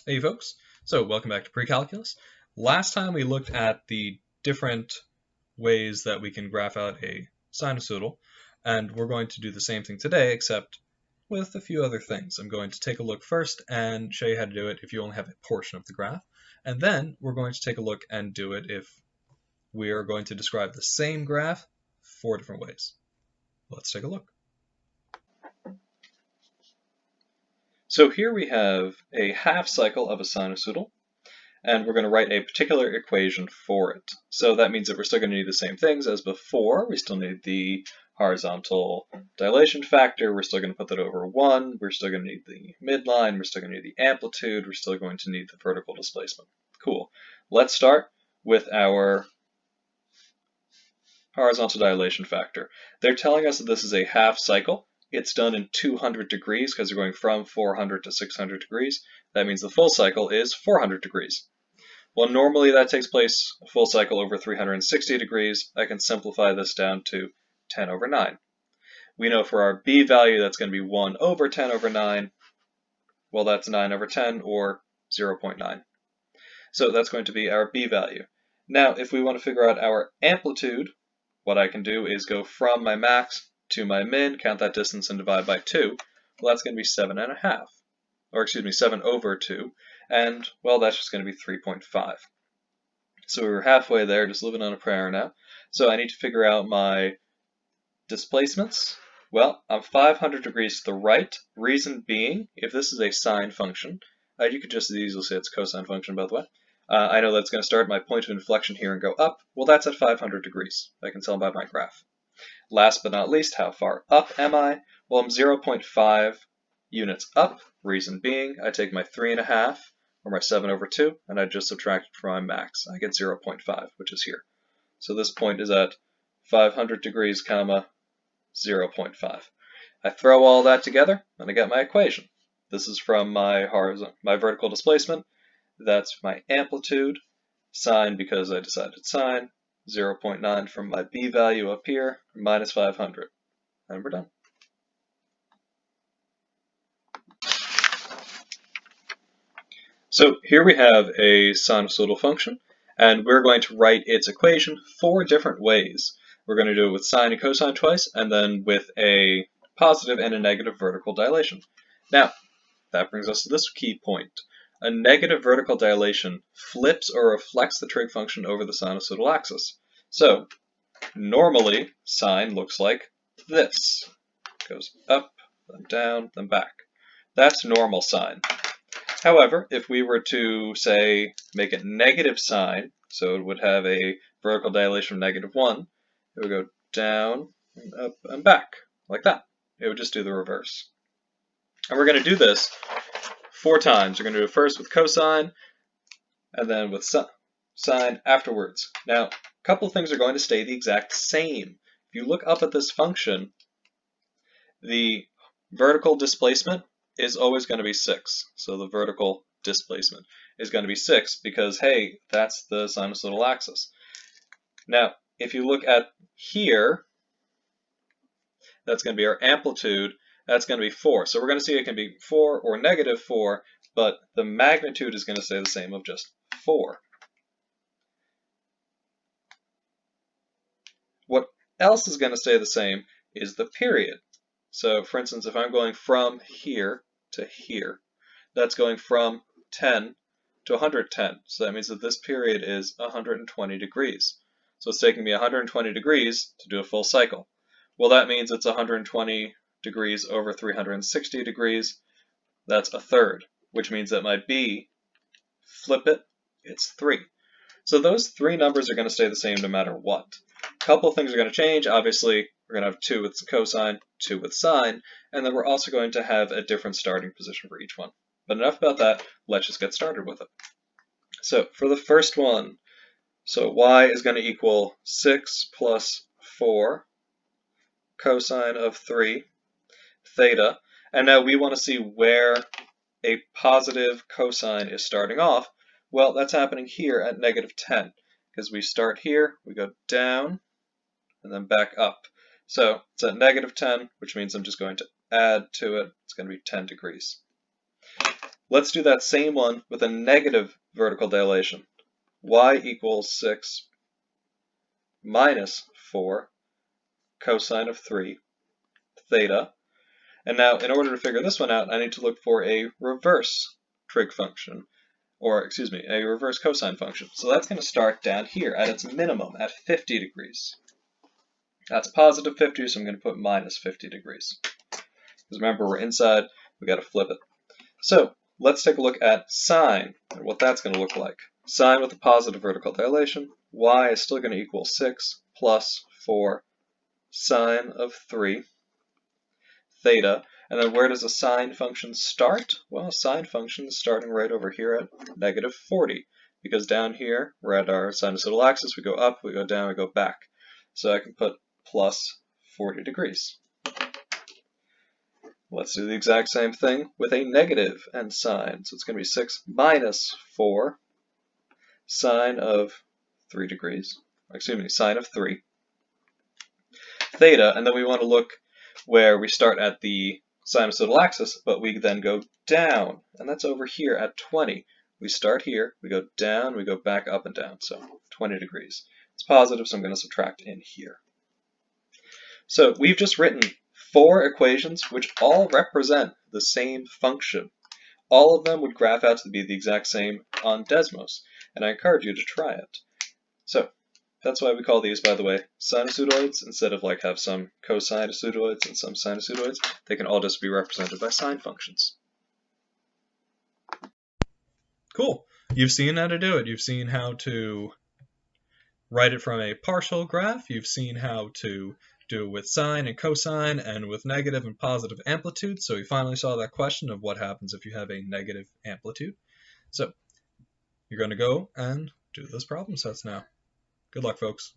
Hey folks, so welcome back to Pre-Calculus. Last time we looked at the different ways that we can graph out a sinusoidal, and we're going to do the same thing today, except with a few other things. I'm going to take a look first and show you how to do it if you only have a portion of the graph, and then we're going to take a look and do it if we are going to describe the same graph 4 different ways. Let's take a look. So here we have a half cycle of a sinusoidal, and we're going to write a particular equation for it. So that means that we're still going to need the same things as before. We still need the horizontal dilation factor, we're still going to put that over 1, we're still going to need the midline, we're still going to need the amplitude, we're still going to need the vertical displacement. Cool. Let's start with our horizontal dilation factor. They're telling us that this is a half cycle. It's done in 200 degrees because we're going from 400 to 600 degrees. That means the full cycle is 400 degrees. Well, normally that takes place a full cycle over 360 degrees. I can simplify this down to 10 over 9. We know for our b value that's going to be 1 over 10 over 9. Well, that's 9 over 10 or 0.9. So that's going to be our b value. Now, if we want to figure out our amplitude, what I can do is go from my max to my min, count that distance and divide by 2. Well, that's going to be 7.5, or excuse me, 7 over 2, and well, that's just going to be 3.5. So we're halfway there, just living on a prayer now. So I need to figure out my displacements. Well, I'm 500 degrees to the right, reason being, if this is a sine function, you could just as easily say it's a cosine function, by the way. I know that's going to start my point of inflection here and go up. Well, that's at 500 degrees. I can tell by my graph. Last but not least, how far up am I? Well, I'm 0.5 units up. Reason being, I take my 3.5 or my 7 over 2, and I just subtract it from my max. I get 0.5, which is here. So this point is at 500 degrees, comma 0.5. I throw all that together, and I get my equation. This is from my vertical displacement. That's my amplitude, sine because I decided sine, 0.9 from my b value up here, minus 500. And we're done. So here we have a sinusoidal function, and we're going to write its equation 4 different ways. We're going to do it with sine and cosine twice, and then with a positive and a negative vertical dilation. Now, that brings us to this key point. A negative vertical dilation flips or reflects the trig function over the sinusoidal axis. So, normally, sine looks like this. It goes up, then down, then back. That's normal sine. However, if we were to, say, make it negative sine, so it would have a vertical dilation of -1, it would go down, and up, and back, like that. It would just do the reverse. And we're going to do this 4 times. We're going to do it first with cosine, and then with sine afterwards. Now, a couple things are going to stay the exact same. If you look up at this function, the vertical displacement is always going to be 6. So the vertical displacement is going to be 6 because, hey, that's the sinusoidal axis. Now, if you look at here, that's going to be our amplitude. That's going to be 4. So we're going to see it can be 4 or -4, but the magnitude is going to stay the same of just 4. What else is going to stay the same is the period. So for instance, if I'm going from here to here, that's going from 10 to 110. So that means that this period is 120 degrees. So it's taking me 120 degrees to do a full cycle. Well, that means it's 120 degrees over 360 degrees. That's a third, which means that my b, flip it, it's 3. So those 3 numbers are going to stay the same no matter what. A couple of things are going to change. Obviously, we're going to have 2 with cosine, 2 with sine, and then we're also going to have a different starting position for each one. But enough about that, let's just get started with it. So for the first one, so y is going to equal 6 plus 4 cosine of 3 theta, and now we want to see where a positive cosine is starting off. Well, that's happening here at -10, because we start here, we go down, and then back up. So it's at -10, which means I'm just going to add to it. It's going to be 10 degrees. Let's do that same one with a negative vertical dilation. Y equals 6 minus 4 cosine of 3 theta. And now, in order to figure this one out, I need to look for a reverse trig function, or excuse me, a reverse cosine function. So that's going to start down here at its minimum at 50 degrees. That's positive 50, so I'm going to put minus 50 degrees. Because remember, we're inside, we got to flip it. So let's take a look at sine and what that's going to look like. Sine with a positive vertical dilation, y is still going to equal 6 plus 4 sine of 3 theta. And then where does a sine function start? Well, a sine function is starting right over here at negative 40, because down here we're at our sinusoidal axis. We go up, we go down, we go back. So I can put plus 40 degrees. Let's do the exact same thing with a negative and sine. So it's going to be 6 minus 4 sine of 3 degrees. Excuse me, sine of 3 theta. And then we want to look where we start at the sinusoidal axis, but we then go down. And that's over here at 20. We start here, we go down, we go back up and down. So 20 degrees. It's positive, so I'm going to subtract in here. So we've just written 4 equations which all represent the same function. All of them would graph out to be the exact same on Desmos, and I encourage you to try it. So that's why we call these, by the way, sinusoidoids. Instead of like have some cosinusoidoids and some sinusoidoids, they can all just be represented by sine functions. Cool. You've seen how to do it. You've seen how to write it from a partial graph. You've seen how to do it with sine and cosine and with negative and positive amplitude. So we finally saw that question of what happens if you have a negative amplitude. So you're going to go and do those problem sets now. Good luck, folks.